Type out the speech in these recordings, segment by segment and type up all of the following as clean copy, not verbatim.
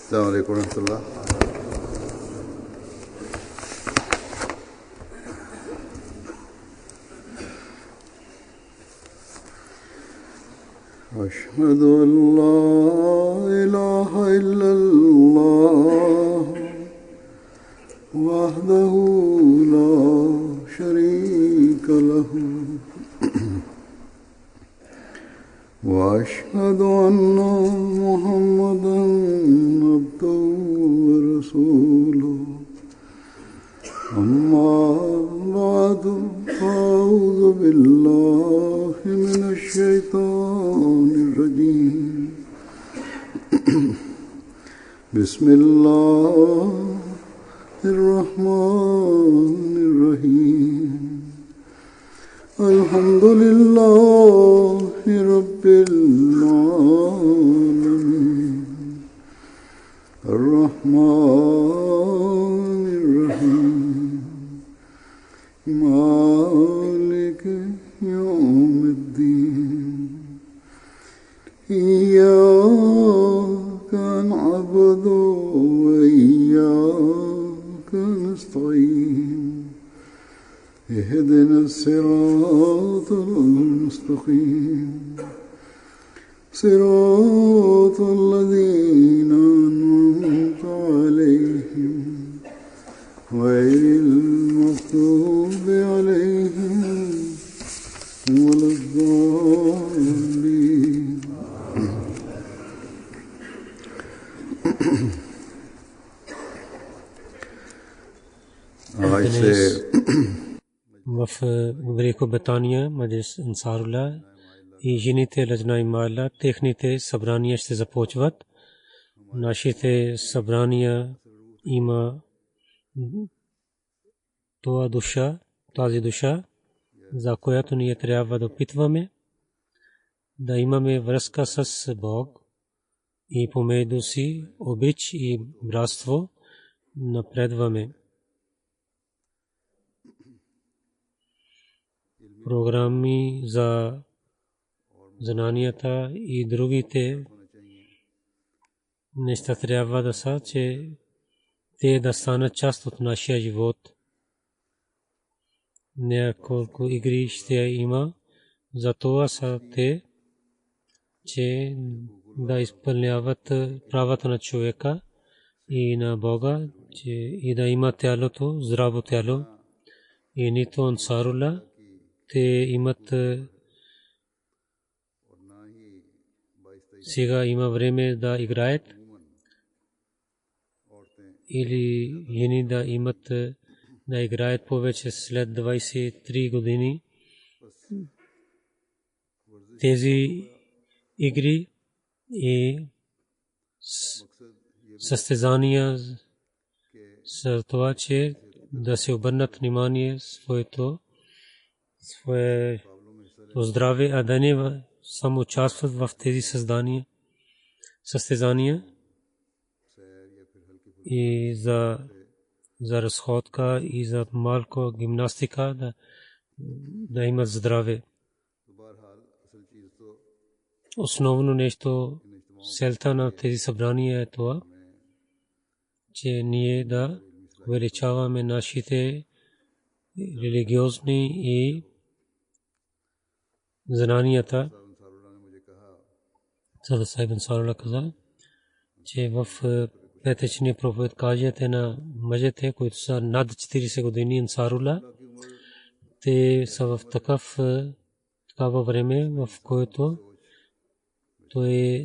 السلام عليكم ورحمة الله. أشهد أن لا إله إلا الله وحده لا شريك له وأشهد أن محمدا عبده ورسوله أما بعد فأعوذ بالله من الشيطان الرجيم بسم الله الرحمن الرحيم الحمد لله رب العالمين الرحمن الرحيم مالك يوم الدين إياك نعبد وإياك نستعين اهدنا الصراط المستقيم صراط الذين أنعمت عليهم غير المغضوب عليهم ولا الضالين. в Великобритания, Маджлис Ансарулlah и жените Ладжна Имала, техните събрания ще започват. Нашите събрания има тази душа, за която ние трябва да опитваме да имаме връзка с Бог и помежду си обич и братство напредваме. Програми за знанията и другите неща трябва да са, че те да станат част от нашия живот. Няколко игри ще има, за това са те, че да изпълняват правата на човека и на Бога, че и да има тялото, здраво тяло. И нито Ансарулlah, те имат сега има време да играят или жени да имат да играят повече след 23 години. Тези игри и състезания за това, че да се обърнат внимание своето здраве, а да не само участват в тези състезания и за разходка и за малко гимнастика да имат здраве. Основно нещо, целта на тези събрания е това, че ние да увеличаваме нашите религиозни и знанията. Сада Сайб Ансарулlah каза, че в петъчния проповед кажете на мъжете, които са над 40 години Ансарулlah, те са в такава време, в което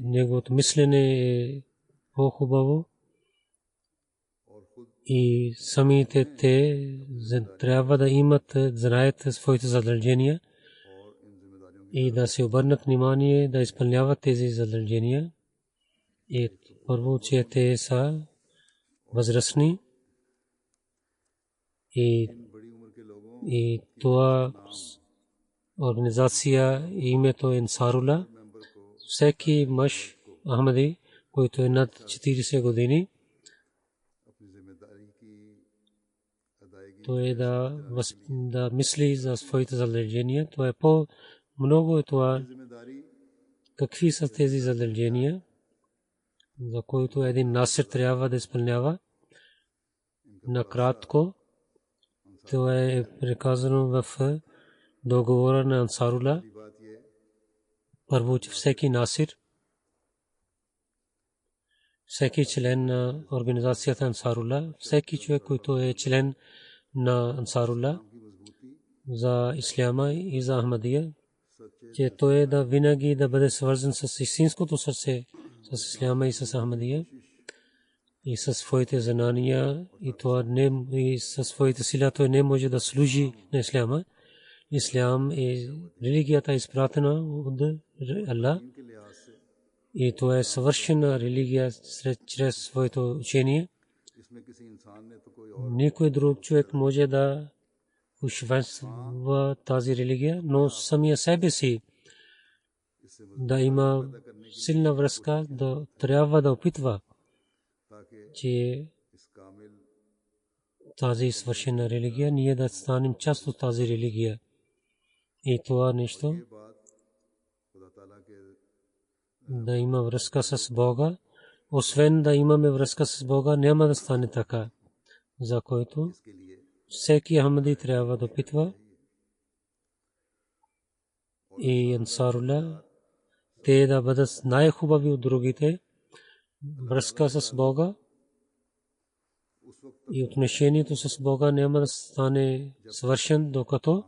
неговото мислене е по-хубаво и самите те трябва да имат, знаят своите задължения и да се обърнат внимание да изпълняват тези задължения. И първо, че те са възрастни и това организация името Ансарулlah. Всеки мъж Ахмади, който е над 40 години, той е да мисли за своите задължения. Това е много е това. Какви са тези задължения? за който един насир трябва да изпълнява. Накратко, това е приказано в договора на Ансарула. Първо, че всеки насир, всеки член на организацията Ансарула, всеки човек, който е член на Ансарула за Исляма и за Ахмадия, че той да винаги да бъде свързан с истинското сърце, с Исляма и с Ахмадия и със своите знания, и това не и със своите сила той не може да служи на Исляма. Ислям е религията, изпратена от Аллах, и това е съвършена религия чрез своето учение. Никой друг човек може да усъвършенства тази религия, но самия себе си да има силна връзка, да трябва да опитва, че тази свършена религия, ние да станем част от тази религия. И това нещо да има връзка с Бога. Освен да имаме връзка с Бога, няма да стане така, за който всеки Ахмади трябва да опитва. И Ансарула, те да бъдат най-хубави от другите. Връзка с Бога и отношението с Бога няма да стане свършен, докато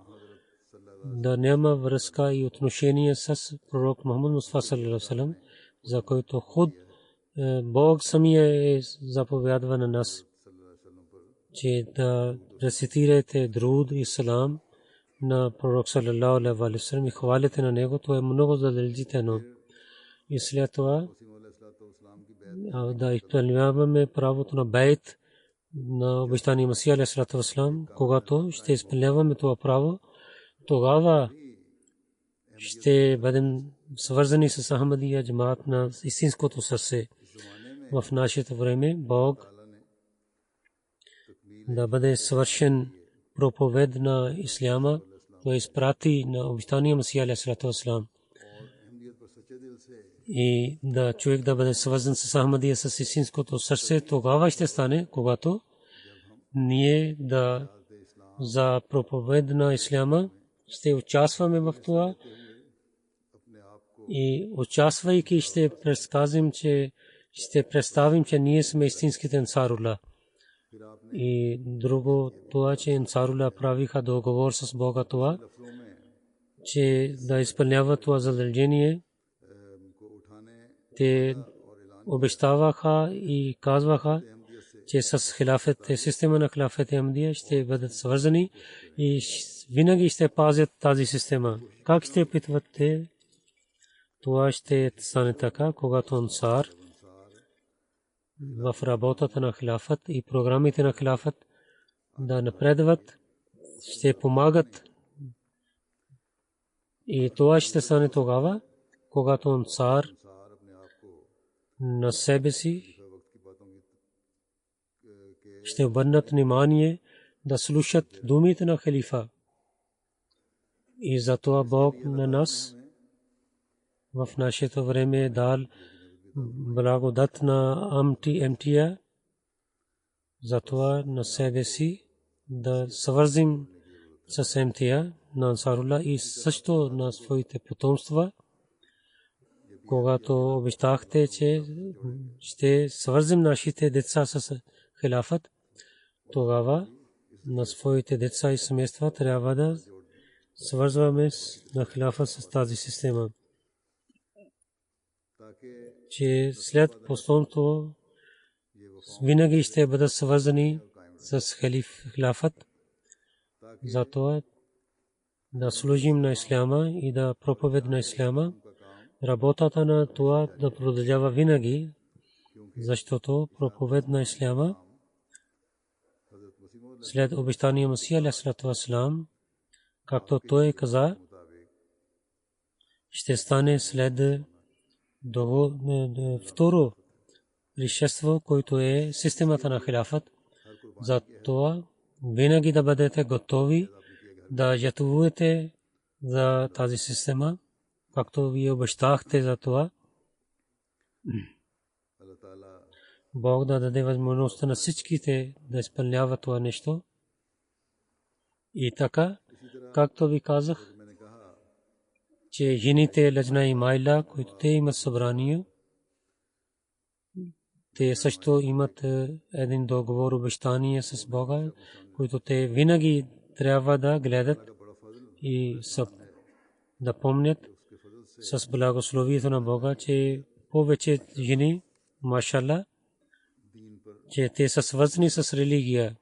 да няма връзка и отношение с пророк Мухаммад Мустафа саллаллаху алейхи ва саллям, за който худ Бог самия е заповядва на нас, че да рецитирате друд и салам на пророк саллаллаху алейхи ва саллям и хвалите на него. Това е много задължително. И след това да изпълняваме правото на бейт на обещания Масия алейхи салату ва салам. Когато ще изпълняваме това право, тогава ще бъдем свързани с Ахмадия джамаат на истинското сърце. В нашето време Бог да бъде свършен проповед на Исляма, той изпрати на обещания Масия алейхи салату ва салам. И да човек да бъде свързан с Ахмадия, с истинското сърце, тогава ще стане, когато ние да за проповед на Исляма ще участваме в това и участвайки ще предсказим, че ще представим, че ние сме истинските Ансарула. И друго това, че Ансарула правиха договор с Бога, това, че да изпълняват това задължение. Те обещаваха и казваха, че с хилафет, система на хилафет Ахмадия ще бъдат свързани и винаги ще пазят тази система. Как ще опитват те? Това ще стане така, когато Ансар в работата на хилафет и програмите на хилафет да напредват, ще помагат. И това ще стане тогава, когато Ансар на себе си ще обърнат внимание да слушат думите на халифа. И затова Бог на нас в нашето време дал благодат на Амтия, затова на себе си да свързим с Амтия на Ансарула и също на своите потомства. Когато обещахте, че ще свързим нашите деца с хилафът, тогава на своите деца и семейства трябва да свързваме на хилафът с тази система. Че след потомство винаги ще бъдат свързани с хилафът. Затова да служим на Исляма и да проповед на Исляма. Работата на това да продължава винаги, защото проповед на Исляма след обещания Масия алейхи салату ва салам, както той каза, ще стане след второ пришествие, което е системата на хилафът. Затова винаги да бъдете готови да жертвувате за тази система, както вие обещахте за това. Бог да даде възможност на всичките да изпълняват това нещо. И така, както ви казах, че жените Лъджна и Майла, които те имат събрание, те също имат един договор, обещание с Бога, които те винаги трябва да гледат и да помнят с благословието на Бога, че повече жени, машалла, че те са свързани с религия,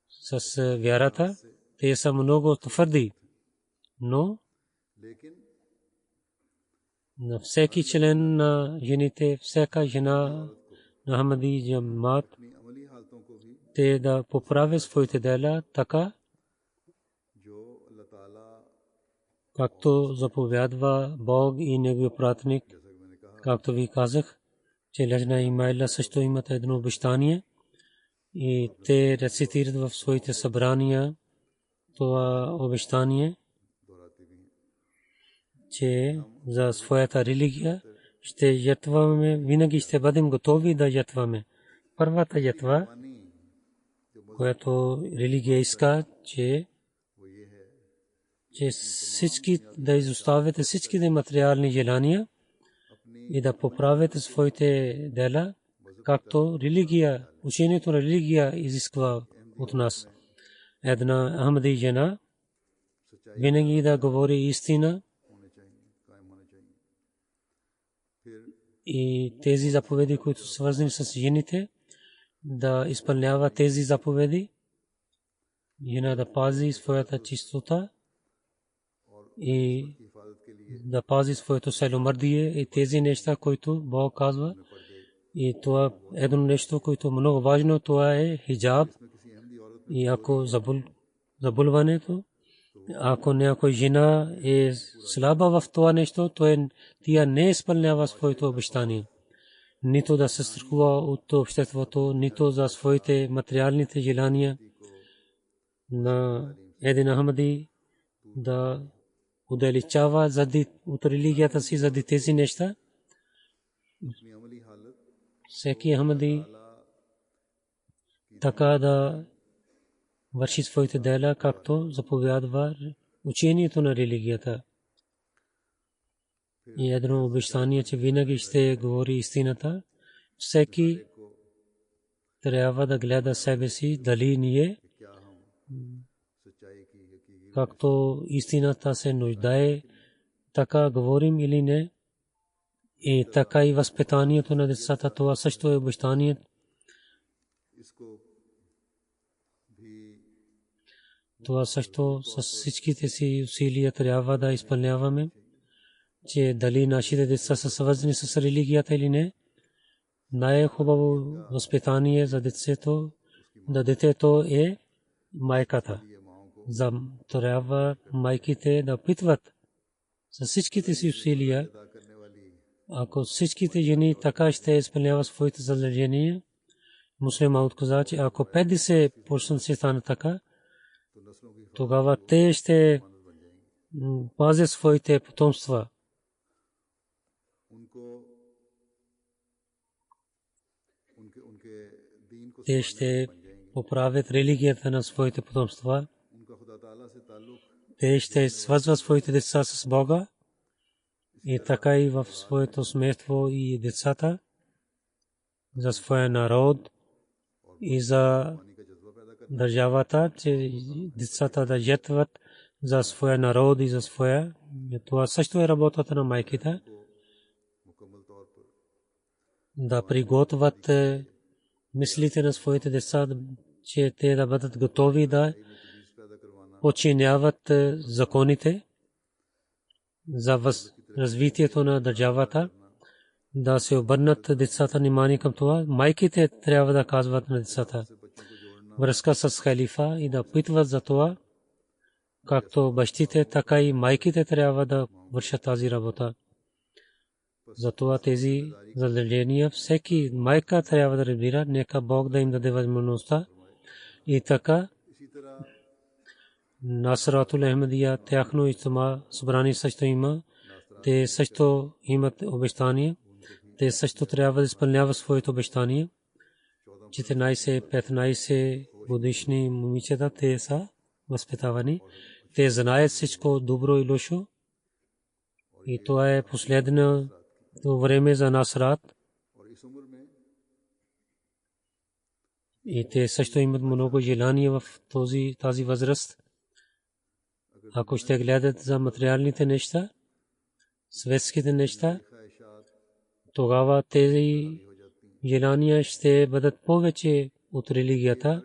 с вярата, те са много твърди, но на всеки член на жените, всяка жена на Ахмади Джамаат, те да поправят своите дела така, както заповядва Бог и Неговия пратник. Както ви казах, че Лъджна и Майла също имат едно обещание и те рецитират в своите събрания това обещание, че за своята религия ще ятваме, винаги ще бъдем готови да ятваме. Първата ятва, която религия иска, че всички да изоставяте всичките материални желания и да поправите своите дела, както религия, учението на религия изисква от нас. Една Ахмади жена винаги да говори истина и тези заповеди, които са свързани с жените, да изпълнява тези заповеди, жена да пази своята чистота и да пази своето селомърдие и тези неща, които Бог казва. И това е едно нещо, което много важно, това е хиджаб. И ако заболването, ако някой жена е слаба в това нещо, то тя не изпълнява своето обещание. Нито да се страхува от обществото, нито за своите материалните желания на един Ахмади да удалечава от религията си заради тези неща. Всеки Ахмади така да върши своите дела, както заповядва учението на религията. И едно обещание, че винаги ще говори истината. Всеки трябва да гледа себе си, дали ние, както истината се нуждае, така говорим или не. И така и възпитанието на децата, това също е обещание. Това също с всичките си усилия трябва да изпълняваме, че дали нашите деца са свързани с религията или не. Най-хубаво възпитание за детето, да детето е майката. Трябва майките да опитват с всичките си усилия. Ако всичките жени така ще изпълняват своите задължения, муслимът каза, че ако 50% се стане така, тогава те ще пазят своите потомства. Те ще поправят религията на своите потомства. Те ще свързват своите деца с Бога и така и в своето семейство и децата за своя народ и за държавата, че децата да жертват за своя народ и за своя. Това също е работата на майките. Да приготвят мислите на своите деца, че те да бъдат готови да подчиняват законите за развитието на държавата, да се обърнат децата внимание към това. Майките трябва да казват на децата връзка с халифа и да питват за това, както бащите, така и майките трябва да вършат тази работа. Затова тези задължения всеки майка трябва да разбира, нека Бог да им даде възможността. И така Насратул Ахмадия, тяхно иджтима събрание също има. Те също имат обещание. Те също трябва да изпълняват своето обещание. 14-15 годишни момичета, те са възпитавани. Те знаят всичко добро и лошо. И това е последно време за Насрат. И те също имат много желания в тази възраст. Ако ще гледат за материалните неща, светските неща, тогава тези желания ще бъдат повече от религията.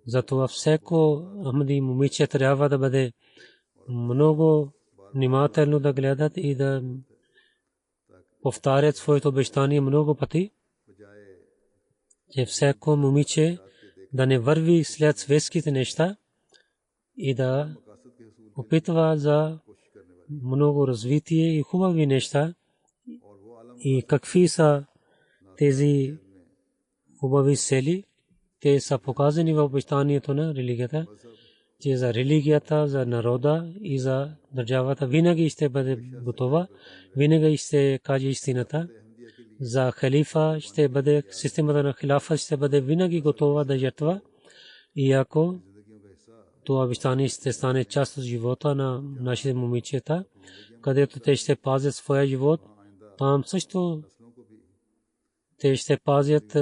Затова всяко Ахмади момиче трябва да бъде много внимателно да гледат и да повтарят своето обещание много пъти, че всяко момиче да не върви след светските неща и да опитва за много развитие и хубави неща. И какви са тези хубави цели? Те са показани в обещанието на религията, че за религията, за народа и за държавата винаги ще бъде готова, винаги ще каже истината. За халифа ще бъде, системата на халифа ще бъде винаги готова да жертва. И ако това обещание ще стане част от живота на нашите момичета, където те ще пазят своя живот, там също те ще пазят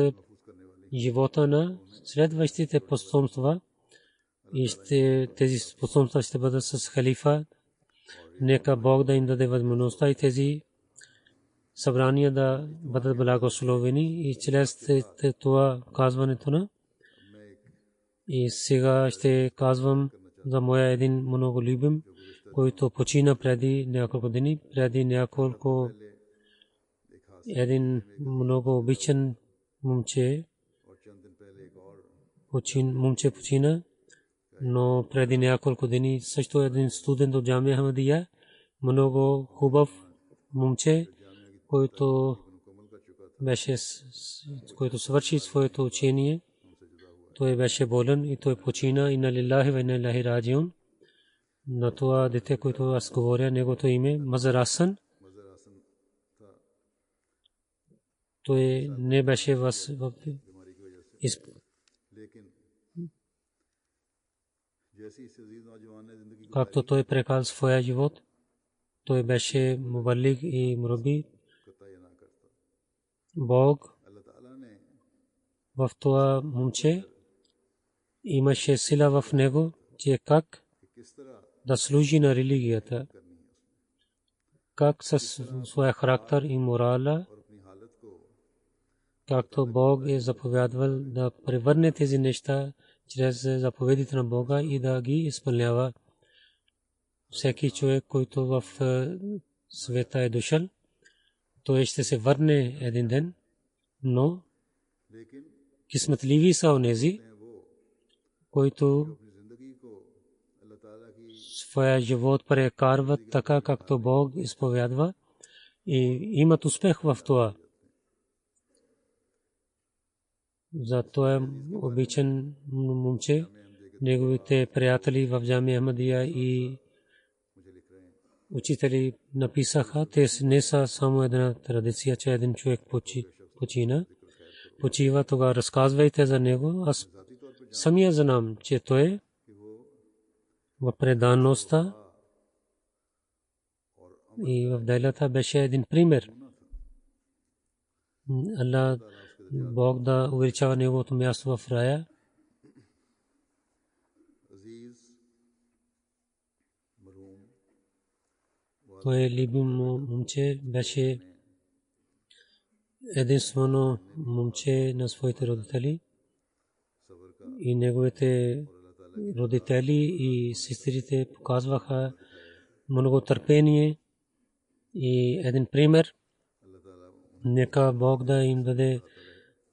живота на следващите потомства и тези потомства ще бъдат с халифа. Нека Бог да им даде възможността и тези събрания да бъдат благословени и чрез това казването на. И сега ще казвам за моя един много любим, който почина преди няколко дни, един много обичан момче почина, но преди няколко дни също един студент от Джамия Ахмадия, много хубав момче, който свърши своето учение. Той беше болен и той почина. Инна лиллахи ва инна илайхи раджиун. На това дете, което аз говоря, неговото име Мазар Хасан. Той не беше както той прекал своя живот, той беше мубалиг и мураби. Бог в това момче имаше сила в него, че как да служи на религията, как със своя характер и морала, както Бог е заповядвал да превърне тези неща чрез заповедите на Бога и да ги изпълнява. Всеки човек, който в света е дошъл, той ще се върне един ден, но кисметливи са онези, които своя живот прекарват така, както Бог изповядва и имат успех в това. Зато е обичан момче, неговите приятели в Джамия Ахмадия и учители написаха, те не са само една традиция, че един човек почива, тогава разказвайте за него. Аз самия знам, че той в предаността и в делата беше един пример. Аллах Бог да увеличава неговото място в рая. Той любим момче беше единствено момче на своите родители и неговите родители и сестрите показваха много търпение и един пример. Нека Бог да им даде,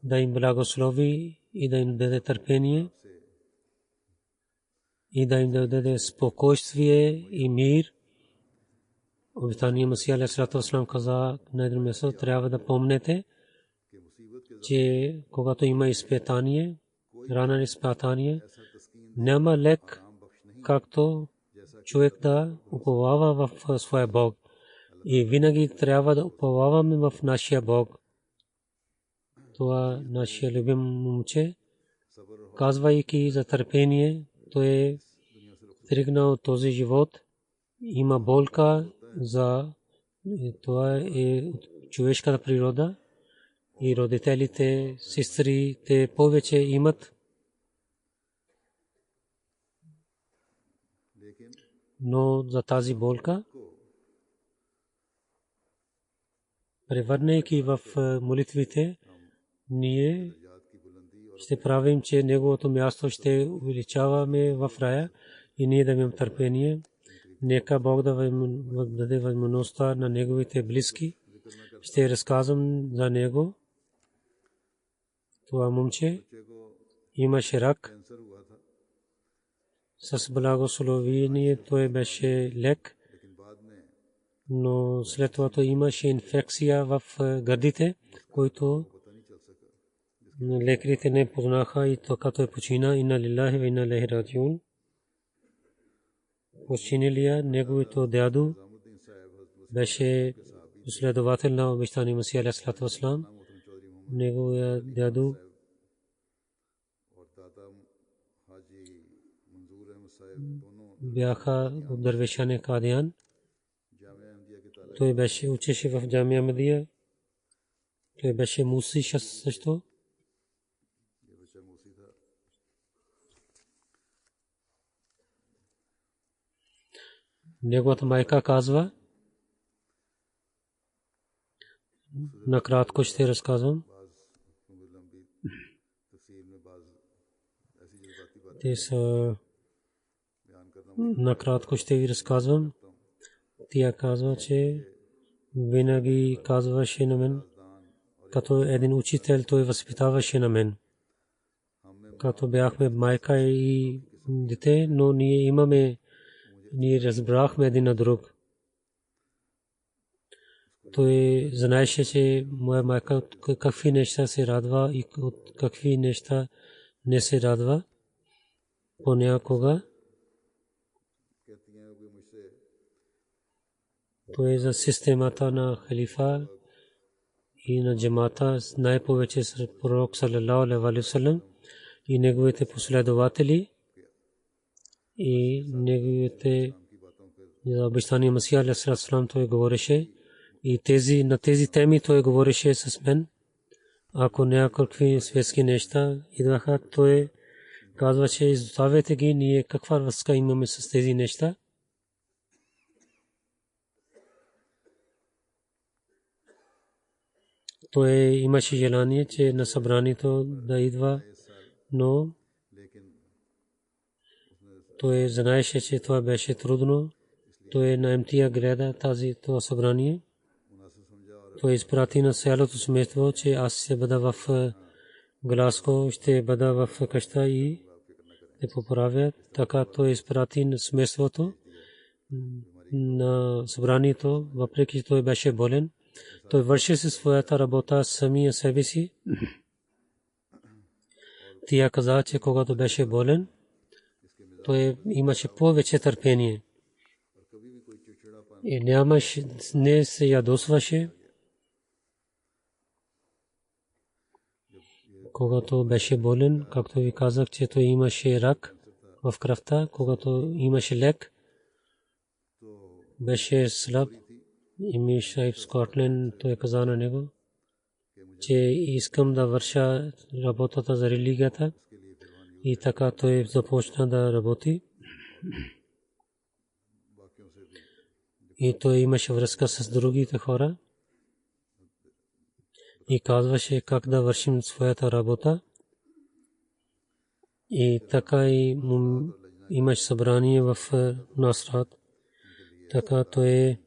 да им благослови и да им даде търпение и да им даде спокойствие и мир. Обитание Масия алейхиссалату вассалам каза на едно място, трябва да помнете, че когато има изпитание, рана изпитание, няма лек, както човек да уповава в своя Бог. И винаги трябва да уповаваме в нашия Бог. това нашия любим момче, казвайки за търпение, той е тръгнал този живот, има болка за това е човешката природа и родителите, сестрите повече имат, но за тази болка, превърнайки в молитвите, ние ще правим, че неговото място ще увеличаваме в рая и ние да имаме търпение. Нека Бог да даде възможността на неговите близки. Ще разказвам за него. Това момче имаше рак. С благословение той беше лек, но след това той имаше инфекция в гърдите, който лекарите не познаха и така той почина. Инна лилахи ва инна илайхи раджиун. Починалия неговото дядо беше последовател на обещания Масия алейхи салату ва салам. Неговия дядо бяха от дървешане Кадиян. Той беше учеше в Джамия Ахмадия. Той беше муси също. Неговата майка казва, накратко ще разказвам. Те са накратко ще ви разказвам. Тя казва, че винаги казваше на мен, като един учител той възпитаваше на мен. Като бяхме майка и дете, но ние разбрахме един на друг. Той знаеше, че моя майка какви неща се радва и от какви неща не се радва. Понякога той за системата на халифа и на джамата най-повече с пророк саллалаху алейхи ва саллям и неговите последователи и неговите обещания Масия алейхи салам той говореше и на тези теми той говореше с мен. Ако някакви светски неща идваха, той казваше, изоставете ги, ние каква връзка имаме с тези неща. Той имаше желание, че на събранието да идва, но той знаеше, че това беше трудно. Той на МТА гледа това събрание. Той изпрати на цялото семейство, че аз ще бъда в Гласго, ще бъда в къща и да поправя. Така той изпрати на семейството на събранието, въпреки че той беше болен. Той вършеше своята работа самия себе си. Тя каза, че когато беше болен, той имаше повече търпение. И не се ядосваше. Когато беше болен, както ви казах, че той имаше рак в кръвта, когато имаше лек, беше слаб. Ими Шайб Скотланд той каза на него, че искам да върша работата за религията и така той започна да работи. И той имаше връзка с другите хора и казваше как да вършим своята работа. И така и имаше събрание в Насрат. Така той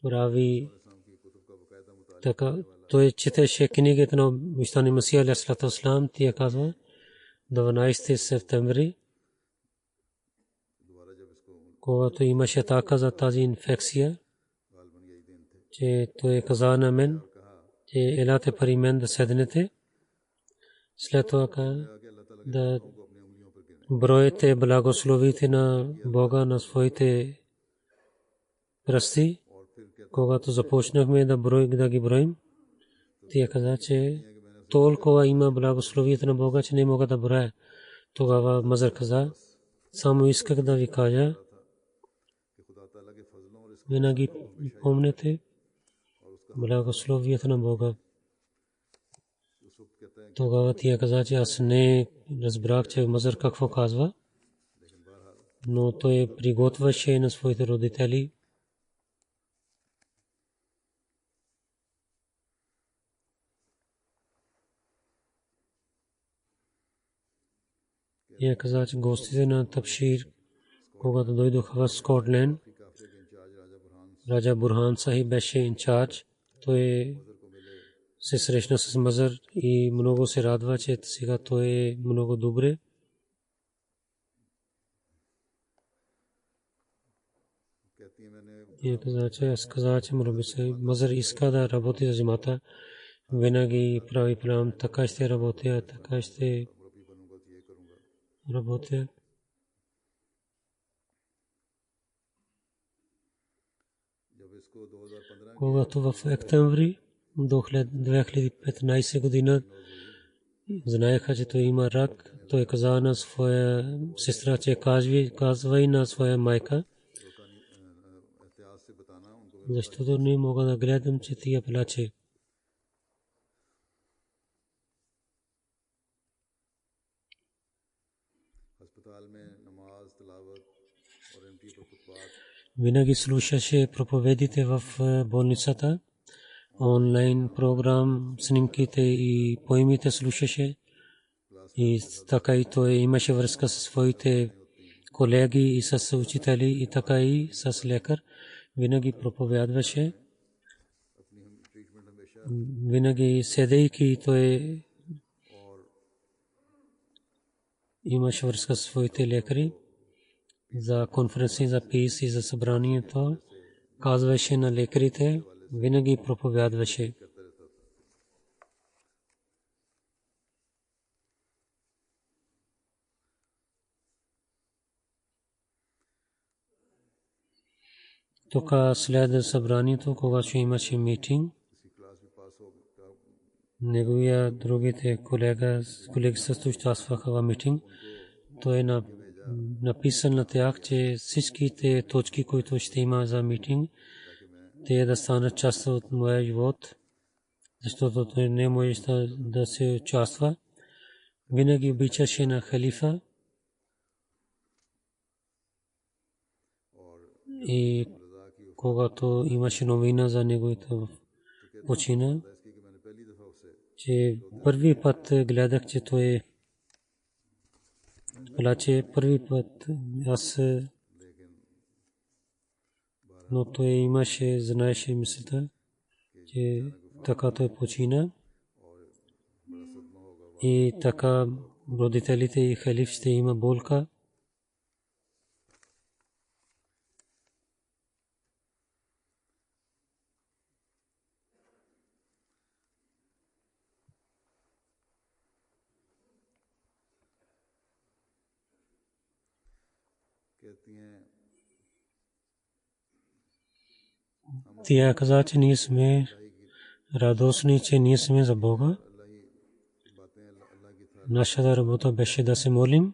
прави, така той четеше книгата на обещания Масия алейхи салату ва салам. Тя казва 12 септември, когато имаше атака за тази инфекция, че той каза на мен, че елате при мен да седнете. След това да броите благословите на Бога на своите пръсти. Когато започнахме да ги броим, Тя каза, че толкова има благословията на Бога, че не мога да броя. Тогава Мазар каза, само исках да ви кажа, винаги помнете благословията на Бога. Тогава тя каза, че аз не разбрах, че Мазар какво казва, но той приготвяше на своите родители. Тя каза, че гостите на Табшир, когато дойдоха в Скотланд, Раджа Бурхан Сахиб беше инчарж. Той се срещна с Мазар и много се радва, че сега той е много добре. И каза, че Мазар иска да работи за джамата. Винаги прави план, така ще работя, така ще работя. Когато в октомври 2015 година знаеха, че той има рак, той каза на своя сестра, че казва и на своя майка, защото не мога да гледам, че тя плаче. Винаги слушаше проповедите в болницата, онлайн програм, снимките и поемите слушаше. И така и той имаше връзка с своите колеги и с учители, и така и с лекар. Винаги проповядваше. Винаги седейки той имаше връзка с своите лекари. За конференции, за пис и за събранието казваше на лекарите, винаги проповядваше. Тук след събранието, когато имаше митинг, неговия другите колеги също участваха в митинг. Той е написан на тях, че всичките точки, които ще има за митинг, те да станат част от моя живот, защото той не може да се участва. Винаги обичаше на халифа и когато имаше новина за неговото почина, че първи път гледах, че той плаче първи път. Но той имаше, знаеше мисълта, че така той почина и така родителите и халиф ще има болка. Тя каза, че ние сме радостни, че ние сме за Бога. Нашата работа беше да се молим.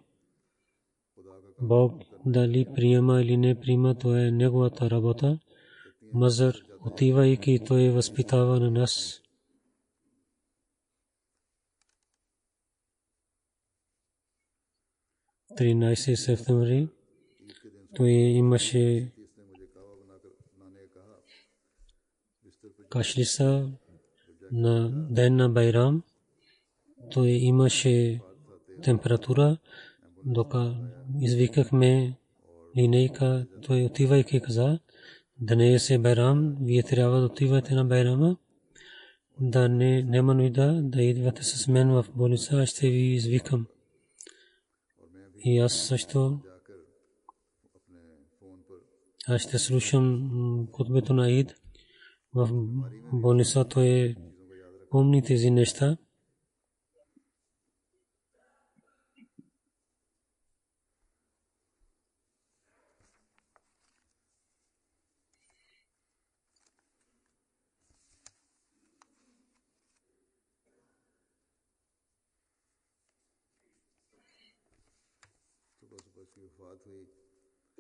Бог дали приема или не приема, то е неговата работа. Мазар, отивайки, той възпитава на нас. Тринайсети септември той имаше кашлица на ден на Байрам. Той имаше температура. Дока извикахме линейка, той отивайки каза, днес е Байрам, вие трябва да отивате на Байрама, да няма нужда да идвате с мен в болница, аз ще ви извикам. И аз също аз ще слушам хутбето на Ид в болница, той помни тези неща.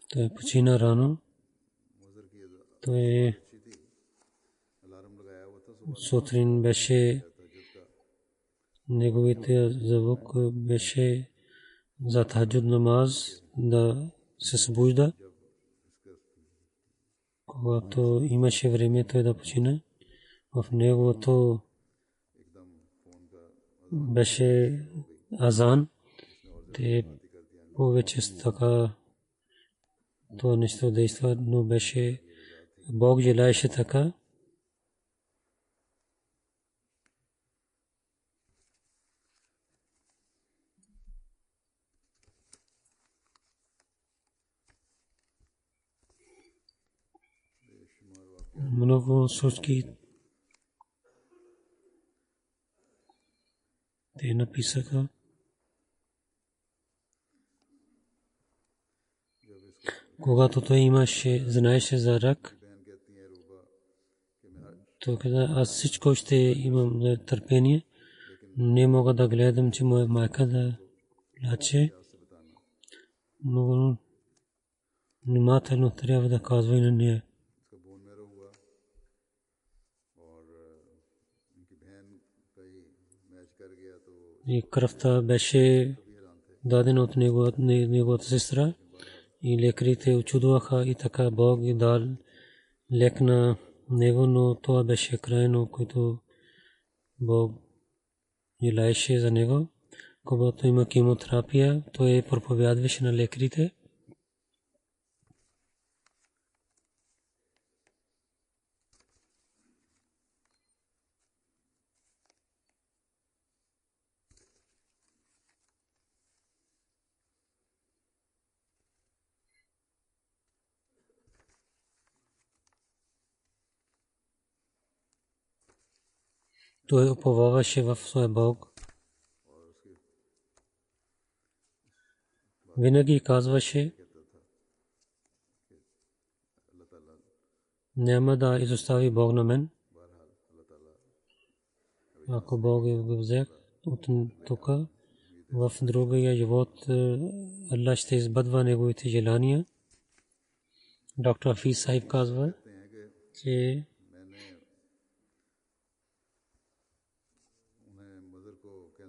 той почина рано. Той сутрин беше, неговите звук беше за тахаджуд намаз да се събужда. Когато имаше време той да почина, в неговото беше азан. Те повече така то нещо действа, но беше Бог желаеше така. Много случки те написаха. Когато той имаше, знаеше за рак, той каза, аз всичко ще имам търпение. Не мога да гледам, че моя майка да плаче. Много внимателно трябва да казва и на нея. И кръвта беше дадена от неговата сестра. И лекарите очудваха и така Бог и дал лек на него, но това беше крайно, който Бог желаеше за него. Когато има кемотерапия, той проповядваше на лекарите. Той уповаваше в своя Бог. Винаги казваше, няма да изостави Бог на мен. Ако Бог го взе от тук, в другия живот Аллах ще избъдва неговите желания. Доктор Хафиз Сахиб казва, че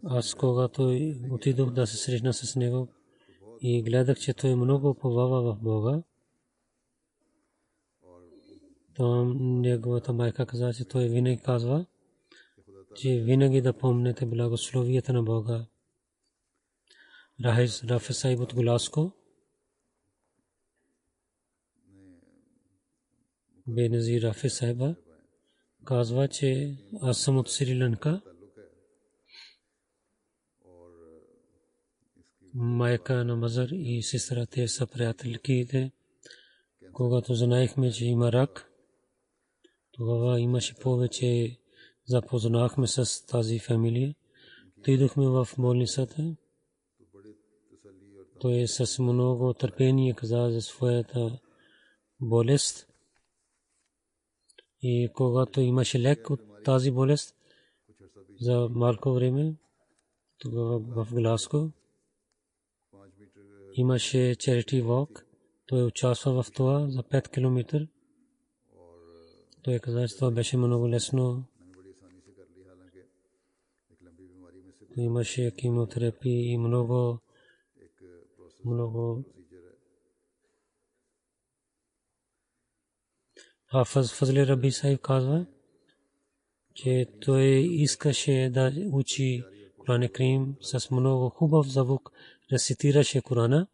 аз когато отидох да се срещна с него и гледах, че той много уповава в Бога, там неговата майка каза, че той винаги казва, че винаги да помните благословията на Бога. Хафиз Сахиб от Гуласко, Беназир Хафиз Сахиба казва, че аз съм от Сри Ланка. Майка на Мазар и сестра те са приятелките. Когато знаехме, че има рак, тогава имаше повече, запознахме с тази фамилия. Отидохме в болницата. Той с много търпение каза за своята болест. И когато имаше лек от тази болест, за малко време, тогава в Гласко имаше charity walk. Той участва в това за 5 км. Той каза, че това беше много лесно. Имаше кемотерапия и много. Хафиз Фазли Раби Сахиб казва, че той искаше да учи Коран Карим с много хубав звук, рецитираше Корана.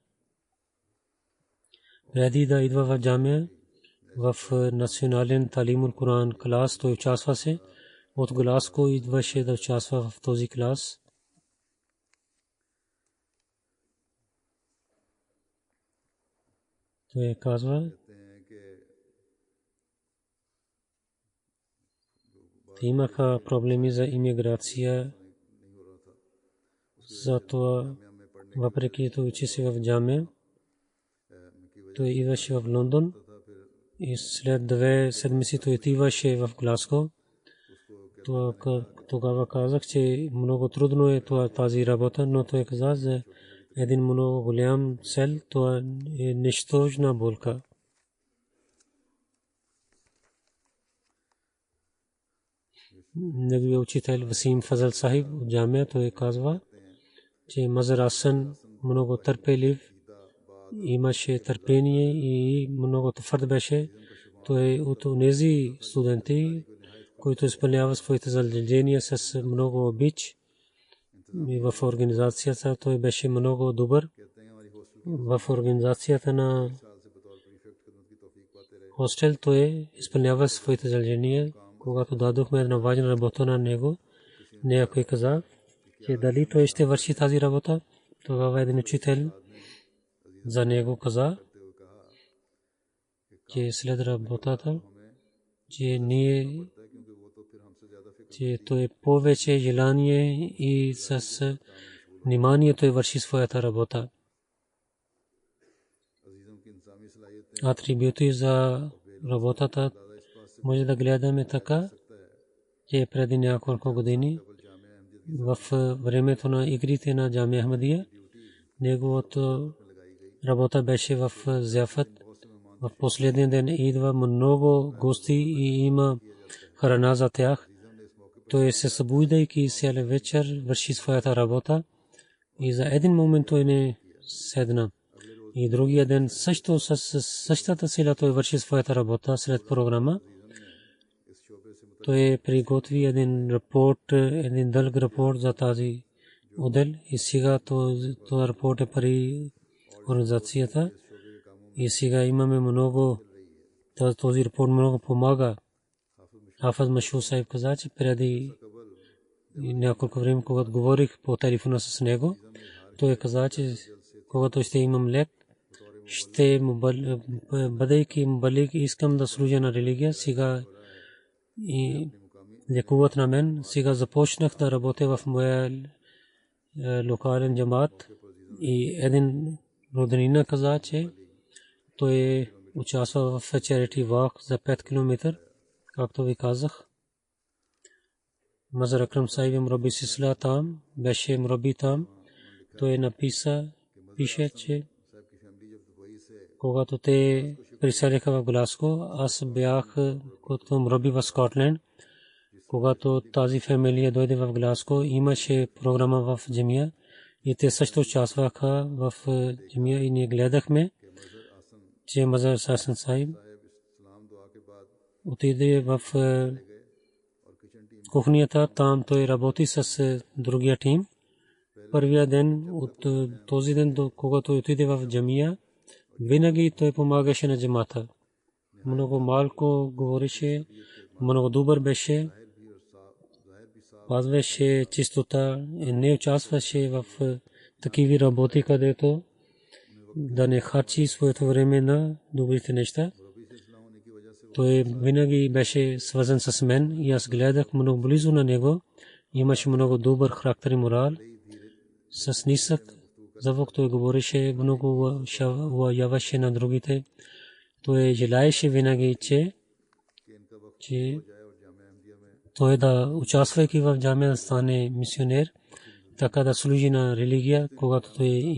Преди да идва в джамия, в национален талимул Коран клас, той участваше. От Гласко идваше да участва в този клас. Той казва, имаха проблеми за имиграция. Затова, въпреки това, учи се в джамия. Той идваше в Лондон и след 2 седмици той отиваше в Гласго. Тогава казах, че много трудно е тази работа, но той каза, един много голям цел, това е нищожна болка. Неговия учител Васим Фазал Сахиб от джамия той казва, че Мазар Асан много търпелив, имаше търпение и много твърд беше. Той е от онези студенти, които изпълняват своите задължения с много обич. И в организацията той беше много добър. В организацията на хостел той изпълнява своите задължения. Когато дадохме една важна работа на него, някой каза, че дали той ще върши тази работа. Тогава един учител за него каза, че след работата, че той повече желание и с внимание той върши своята работа. Атрибути за работата може да гледаме така, че преди няколко години в времето на игрите на Джамия Ахмадия неговата работа беше в зяфат. В последния ден идва много гости и има храна за тях. Той се събуждайки цял вечер върши своята работа и за един момент той не седна. И другия ден също с същата сила той върши своята работа след програма. Той приготви един рапорт, един дълъг рапорт за тази отдел и сега този рапорт е при организацията и сега имаме много, този рапорт много помага. Хафаз Машур Сахиб каза, че преди няколко време, когато говорих по телефона с него, той каза, че когато ще имам лек, ще бъдейки мубалик, искам да служа на религия. Сега и лекуват на мен. Сега започнах да работя в моя локален джамат и един роднина каза, че той участва в charity walk за 5 км, както ви казах. Мазар Акрам Сахиб мраби сисла там, беше мраби там. Той пише, че когато те приселиха в Глазго, аз бях като мраби в Скотланд. Когато тази фамилия дойде в Глазго, имаше програма в джамия и те също участваха в джамия и ние гледахме, че Мазар Асан Сахиб отиде в кухнята, там той работи с другия тим. Първия ден от този ден, когато отиде в джамия, винаги той помагаше на джамата. Много малко говореше, много добър беше, пазваше чистота и не участваше в такива работи, където да не харчи своето време на добрите неща. Той винаги беше свързан с мен и аз гледах много близо на него. Имаше много добър характер и морал. С нисък звук той говореше, много яваше на другите. Той желаеше винаги, че той да участвайки в джамия да стане мисионер, така да служи на религия. Когато той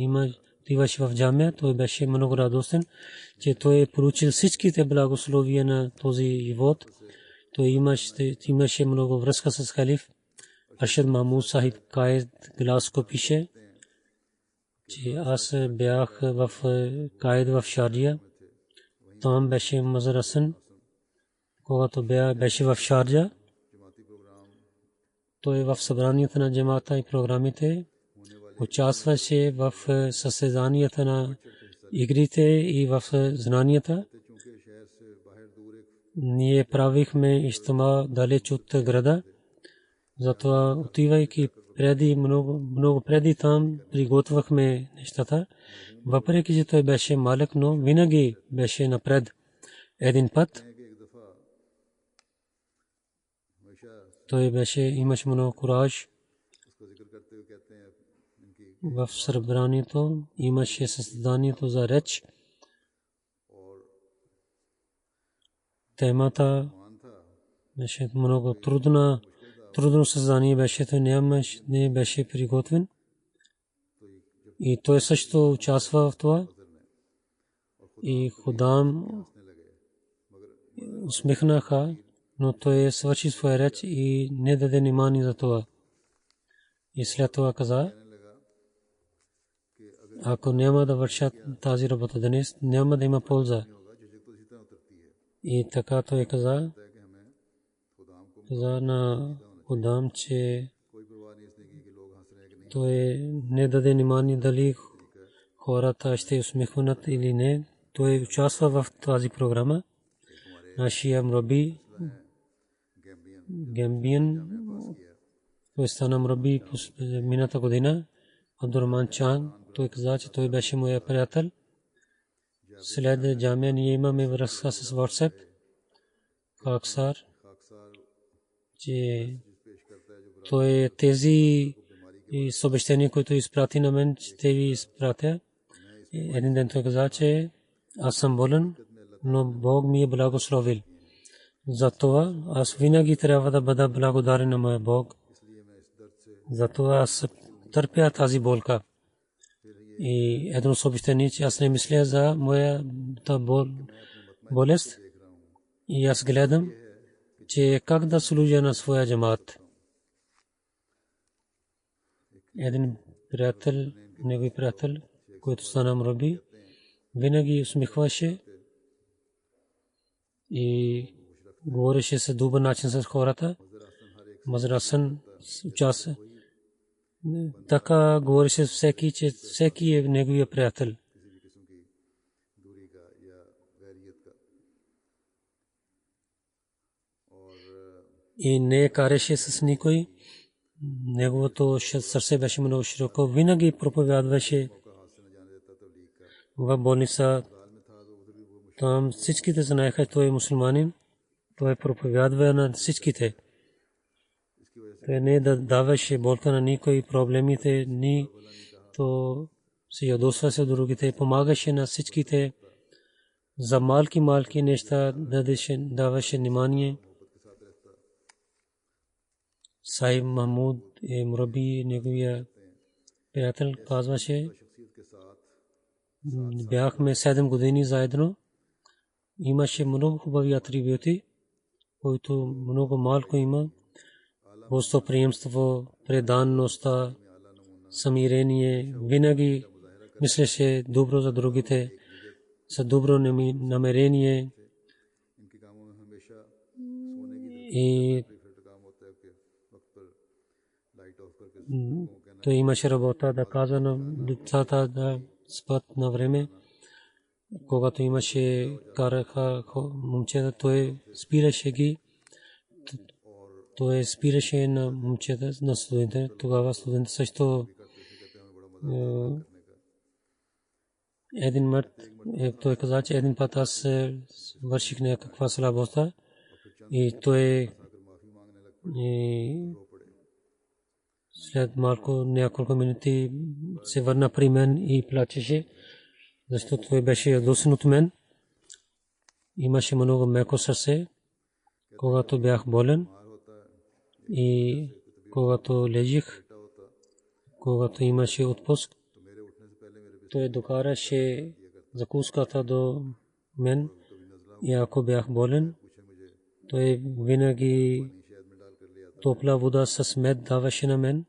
отиваше в джамия, той беше много радостен, че той е получил всичките благословия на този живот. Той имаше много връзка с халиф. Аршад Махмуд Сахиб Каид Глазго пише, че аз бях в Каид в Шарджа. Там беше Мазар Асан. Когато беше в Шарджа, той в събранията на джамата и програмите участваше в състезанията на игрите и в знанията. Ние правихме ищама далеч от града. Затова отивайки много преди там приготвяхме нещата. Въпреки че той беше малък, но винаги беше напред. Един път той имаше много кураж. В събранието имаше състезанието за реч. Темата беше много трудно състезание беше, той не беше приготвен. И той също участва в това. И Худам усмихнаха, но той свърши своя реч и не даде внимание за това. И след това каза, ако няма да вършат тази работа днес, няма да има полза. И така той каза на Худам, че той не даде внимание дали хората ще усмихват или не. Той участва в тази програма. Нашия мраби Гамбиан, той стана мраби мината година. Абдурахман Чан, той каза, че той беше моя приятел. След джамия ние имаме връзка с WhatsApp. Аксар, че той тези съобщения, които изпрати на мен, ще ви изпратя. Един ден той каза, че аз съм болен, но Бог ми е благословил. Затова аз винаги трябва да бъда благодарен на моя Бог. Затова аз търпя тази болка. И едно съобщение, че аз не мисля за моята болест. И аз гледам, че как да служа на своя джамаат. Един приятел, негови приятел, който стана мраби, винаги усмихваше и говореше с добър начин с хората. Мазрасан участва. Така говореше всеки, че всеки е неговия приятел. И не кареше с никой. Неговото сърце беше много широко. Винаги проповядваше в болница. Там всичките знаеха, той е мусулманин. Той проповядва на всичките. Той не даваше болка на никой, проблемите ни, то се ядосваше от другите, помагаше на всичките. За малки неща даваше внимание. Сайб Махмуд е мраби, неговия приятел, казваше, бяхме 7 години заедно. Имаше много хубави атрибути, които много малко има. Гостоприемство, преданността, самирение, винаги мислеше добро за другите, с добро намерение. И той имаше работа да казва на децата да спят на време. Когато имаше караха момчета, той спираше ги. Той спираше на момчета, на студентите. Тогава студент също един мърт. Той каза, че един път аз върших някаква слабост и той след малко няколко минути се върна при мен и плачеше, защото той беше ядосен от мен. Имаше много меко сърце, когато бях болен и когато лежих, когато имаше отпуск. Той докараше закуската до мен и ако бях болен, той винаги топла вода с мед даваше на мен.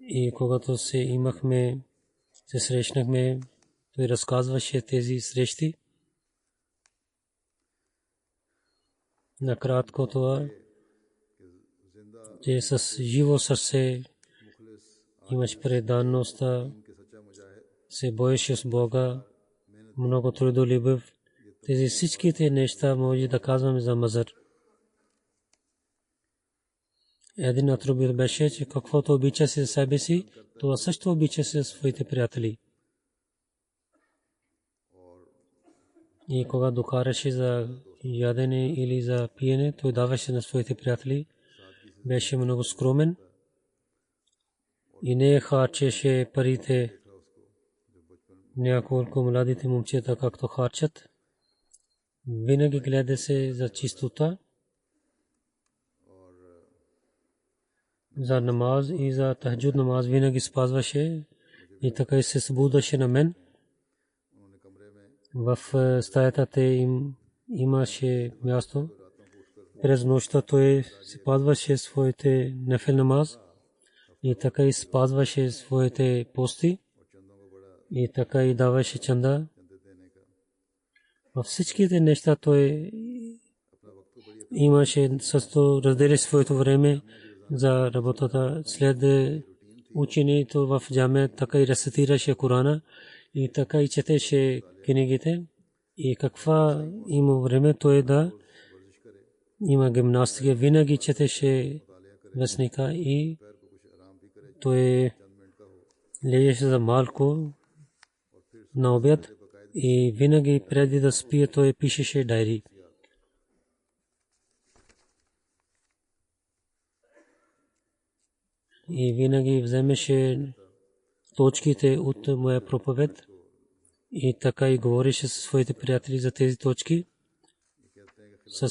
И когато се срещнахме, той разказваше тези срещи. Накратко това, че с живо сърце имаш преданността, се боеше с Бога, много трудолюбив. Тези всичките неща може да казваме за Мазар. Един атрибут беше, че каквото обича си за себе си, това също обича си за своите приятели. И кога докараше за ядене или за пиене, той даваше на своите приятели. Беше много скромен и не харчеше парите няколко младите момчета, както харчат. Винаги гледа се за чистота за намаз и за тахаджуд намаз винаги спазваше и така и се събудаше на мен. В стаята те имаше място. През нощта той спазваше своите нефил намаз и така и спазваше своите пости и така и даваше чанда. Във всичките неща той имаше също разделяше своето време за работата. След ученето в джамия така и рецитираше Корана и така и четеше книгите. И каква има време той да има гимнастика, винаги четеше вестника и той лееше за малко на обяд и винаги преди да спие той пишеше дайри. И винаги вземеше точките от моя проповед и така и говореше със своите приятели за тези точки с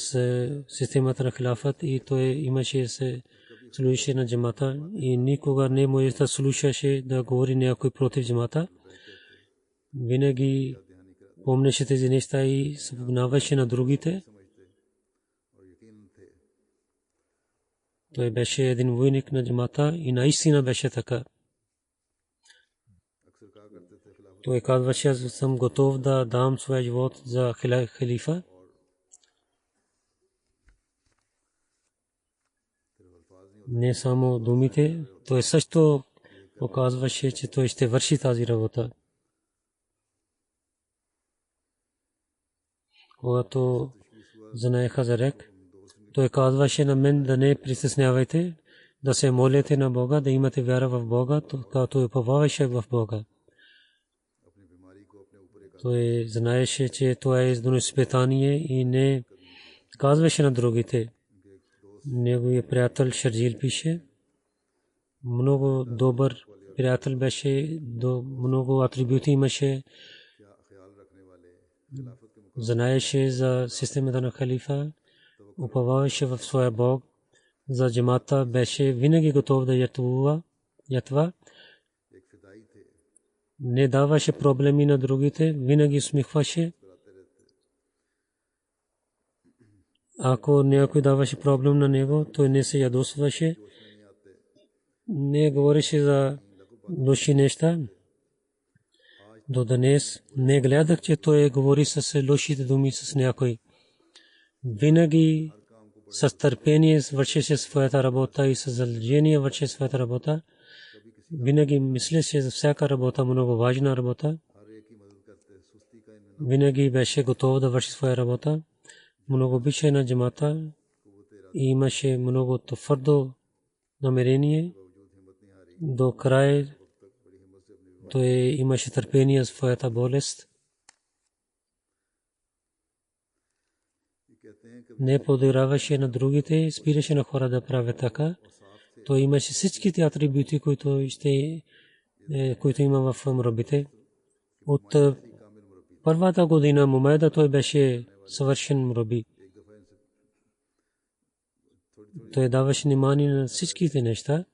системата на хилафът и той имаше се слушаше на джамата и никога не може да слушаше да говори някой против джамата. Винаги помнеше тези неща и събуднаваше на другите. Той беше един войник на джамата и наистина беше така. Той казваше, аз съм готов да дам своя живот за халифа. Не само думите, той също показваше, че той ще върши тази работа. Когато знаеха за рек, той казваше на мен да не притеснявайте, да се молите на Бога, да имате вяра в Бога, когато уповаваше в Бога. Той знаеше, че това е издано изпитание и не казваше на другите. Неговият приятел Шарджил пише, много добър приятел беше, много атрибути имаше, знаеше за системата на халифа, уповаваше в своя Бог, за джамата беше винаги готов да ятва, не даваше проблеми на другите, винаги усмихваше. Ако някой даваше проблем на него, той не се ядосваше, не говореше за лоши неща. До днес не гледах, че той говори с лошите думи с някой. Винаги с търпение вършеше своята работа и с задължение вършеше своята работа. Винаги мислеше за всяка работа, много важна работа. Винаги беше готов да върши своя работа. Много обича на джамата и имаше много твърдо намерение. До край той имаше търпение за своята болест. Не подиграваше на другите, спираше на хора да правят така. Той имаше всичките атрибути, които има в мурабите. От първата година Мумайда той беше съвършен мураби. Той даваше внимание на всичките неща.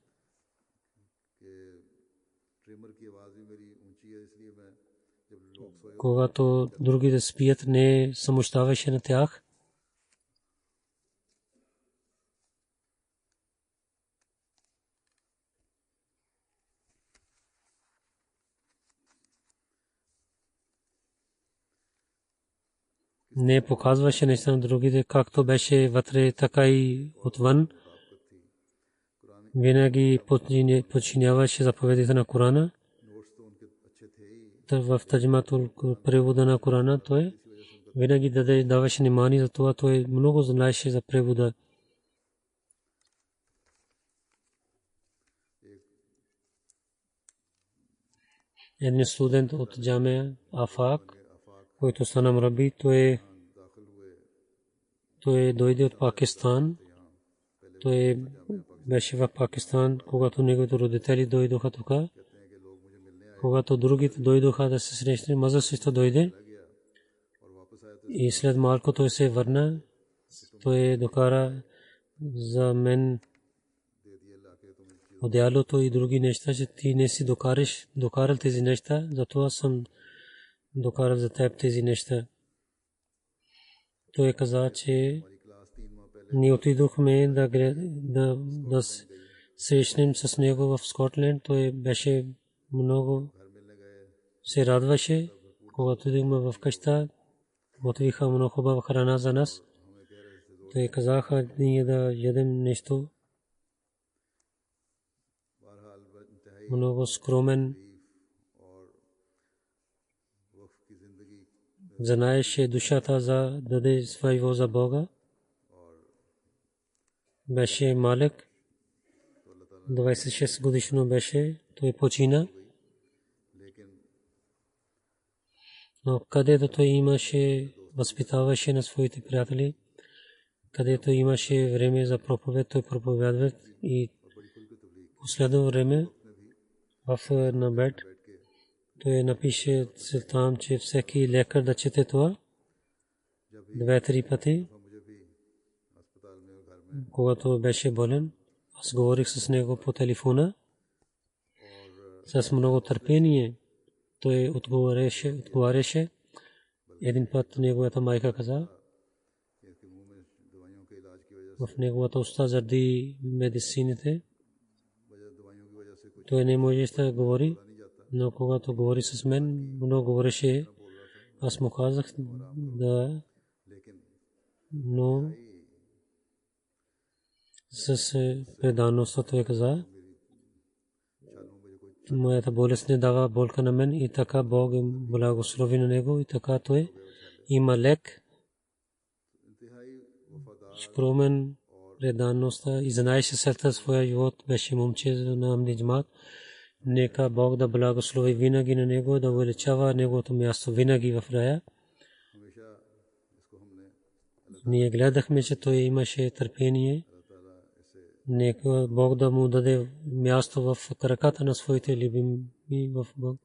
Когато другите спият, не смущаваше на тях. Не показваше неща на другите, както беше вътре, така и отвън. Винаги подчиняваше заповедите на Корана. В таджматул превода на Корана той винаги даваше внимание за това, той много знаеше за превода. Един студент от джамия Афак, който стана мураби, той дойде от Пакистан. Той беше в Пакистан, когато неговите родители дойдоха тук. Когато другите дойдоха да се срещнат, маза също дойде. И след малко той се върна. Той докара за мен одеялото и други неща, че ти не си докарал тези неща, затова съм докарал за теб тези неща. Той каза, че ние отидохме да срещнем с него в Скотланд. Той беше много се радваше, когато идваме в къща, готвиха много хубава храна за нас. Те казаха ние да ядем нещо. Много скромен. Знаеше душата за да даде своего за Бога. Беше малък. 26 годишно беше. Той почина. Но където той имаше, възпитаваше на своите приятели, където имаше време за проповед, той проповядва и последно време на бед той напише там, че всеки лекар да чете това 2-3 пъти. Когато беше болен, аз говорих с него по телефона с много търпение. Той отговаряше. Един път неговата майка каза, в неговата уста заради медицините, той не можеше да говори, но когато говори с мен, много говореше. Аз му казах да, но с предаността той каза, моята болест не дава болка на мен и така Бог им благослови на него и така той има лек, скромен, предаността и знаеше след своя живот, беше момче на Ахмади Джамат. Нека Бог да благослови винаги на него, да увеличава неговото място винаги в рая. Ние гледахме, че той имаше търпение. Нека Бог да му даде място в краката на своите любими в Бог.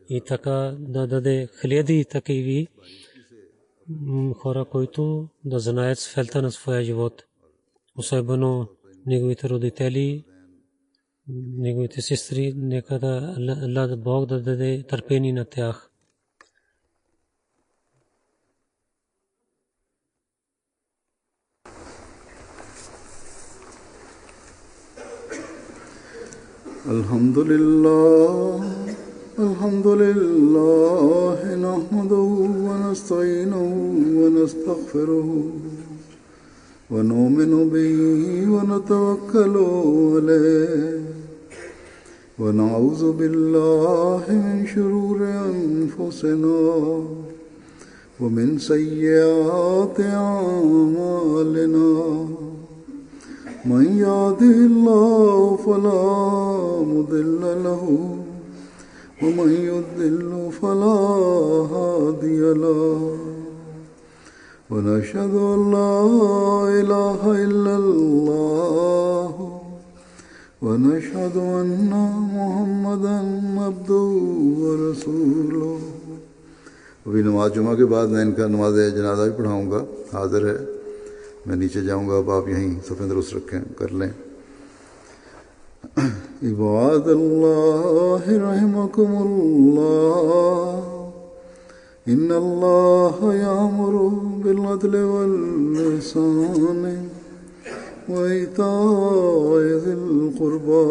И така да даде хиляди такива хора, които да знаят сферата на своя живот. Особено неговите родители, неговите сестри, нека да Бог да даде търпение на тях. Alhamdulillah, nahmaduhu wa nasta'inuhu wa nastaghfiruhu wa nu'minu bihi wa natawakkalu alayhi wa na'udhu billahi min shururi anfusina wa min sayyiati a'malina. من يهده الله فلا مضل له ومن يضلل فلا هادي له ونشهد أن لا إله إلا الله ونشهد أن محمدا عبده ورسوله. अभी नमाज जुमा के बाद मैं इनका नमाज जनाजा भी पढ़ाऊँगा, हाजिर है. मैं नीचे जाऊंगा, अब आप यहीं सफ़े दुरुस्त रखें कर लें. इबादल्लाह रहमकुमुल्लाह इन्नल्लाह यामुरु बिल अदलि वल इहसानि व इताइ ज़िल क़ुर्बा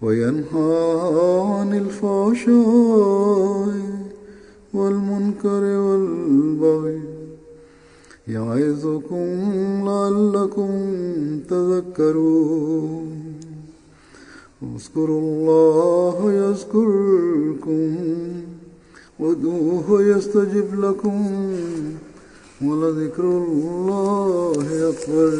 व यन्हा अनिल फ़हशाइ वल मुनकरि वल बग़य يعظكم لعلكم تذكرون. اذكروا الله يذكركم وادعوه يستجب لكم ولذكر الله أكبر.